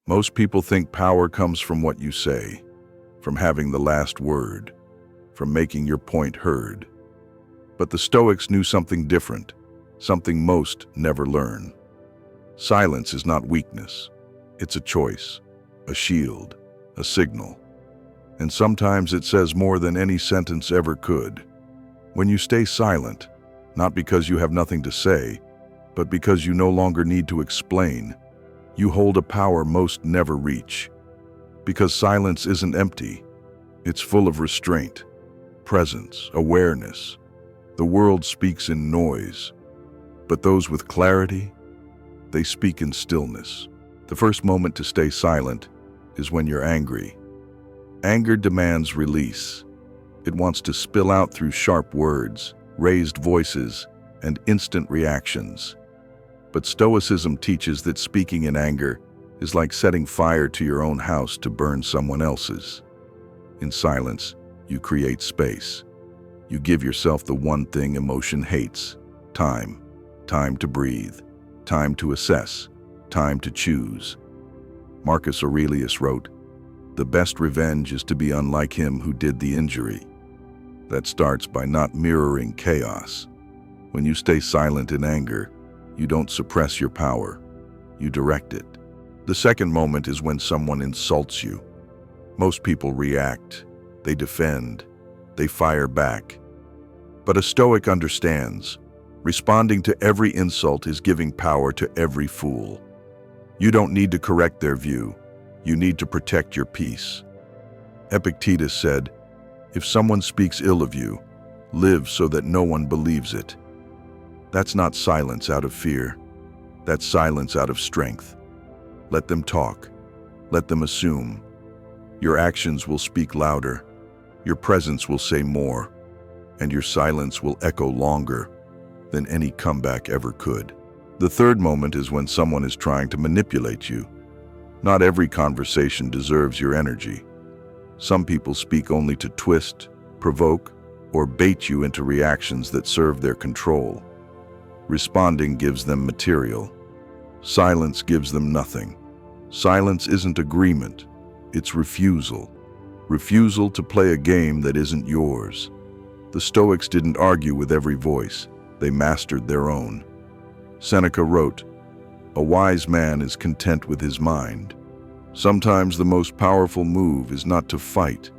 Most people think power comes from what you say, from having the last word, from making your point heard. But the Stoics knew something different, something most never learn. Silence is not weakness. It's a choice, a shield, a signal. And sometimes it says more than any sentence ever could. When you stay silent, not because you have nothing to say, but because you no longer need to explain, you hold a power most never reach. Because silence isn't empty. It's full of restraint, presence, awareness. The world speaks in noise, but those with clarity, they speak in stillness. The first moment to stay silent is when you're angry. Anger demands release. It wants to spill out through sharp words, raised voices, and instant reactions. But Stoicism teaches that speaking in anger is like setting fire to your own house to burn someone else's. In silence, you create space. You give yourself the one thing emotion hates: time. Time to breathe, time to assess, time to choose. Marcus Aurelius wrote, "The best revenge is to be unlike him who did the injury." That starts by not mirroring chaos. When you stay silent in anger, you don't suppress your power, you direct it. The second moment is when someone insults you. Most people react, they defend, they fire back. But a Stoic understands, responding to every insult is giving power to every fool. You don't need to correct their view, you need to protect your peace. Epictetus said, "If someone speaks ill of you, live so that no one believes it." That's not silence out of fear. That's silence out of strength. Let them talk. Let them assume. Your actions will speak louder. Your presence will say more. And your silence will echo longer than any comeback ever could. The third moment is when someone is trying to manipulate you. Not every conversation deserves your energy. Some people speak only to twist, provoke, or bait you into reactions that serve their control. Responding gives them material. Silence gives them nothing. Silence isn't agreement, it's refusal. Refusal to play a game that isn't yours. The Stoics didn't argue with every voice, they mastered their own. Seneca wrote, "A wise man is content with his mind." Sometimes the most powerful move is not to fight,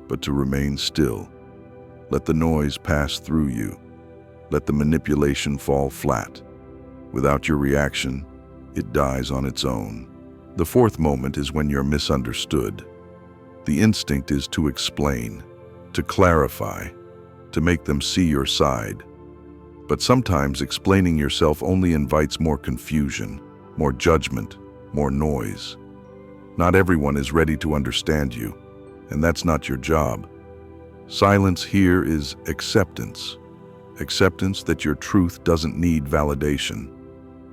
but to remain still. Let the noise pass through you. Let the manipulation fall flat. Without your reaction, it dies on its own. The fourth moment is when you're misunderstood. The instinct is to explain, to clarify, to make them see your side. But sometimes explaining yourself only invites more confusion, more judgment, more noise. Not everyone is ready to understand you, and that's not your job. Silence here is acceptance. Acceptance that your truth doesn't need validation,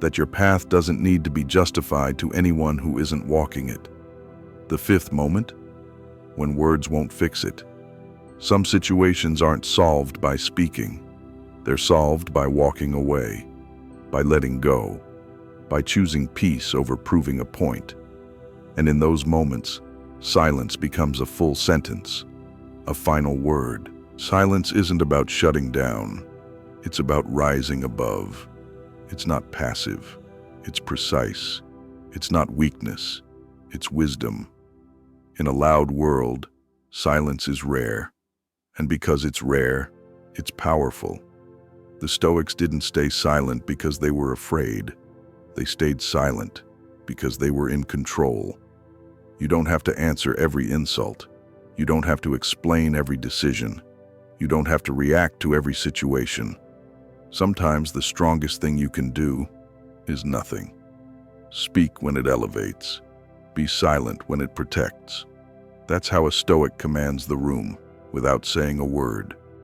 that your path doesn't need to be justified to anyone who isn't walking it. The fifth moment, when words won't fix it. Some situations aren't solved by speaking. They're solved by walking away, by letting go, by choosing peace over proving a point. And in those moments, silence becomes a full sentence, a final word. Silence isn't about shutting down. It's about rising above. It's not passive. It's precise. It's not weakness. It's wisdom. In a loud world, silence is rare. And because it's rare, it's powerful. The Stoics didn't stay silent because they were afraid. They stayed silent because they were in control. You don't have to answer every insult. You don't have to explain every decision. You don't have to react to every situation. Sometimes the strongest thing you can do is nothing. Speak when it elevates. Be silent when it protects. That's how a Stoic commands the room, without saying a word.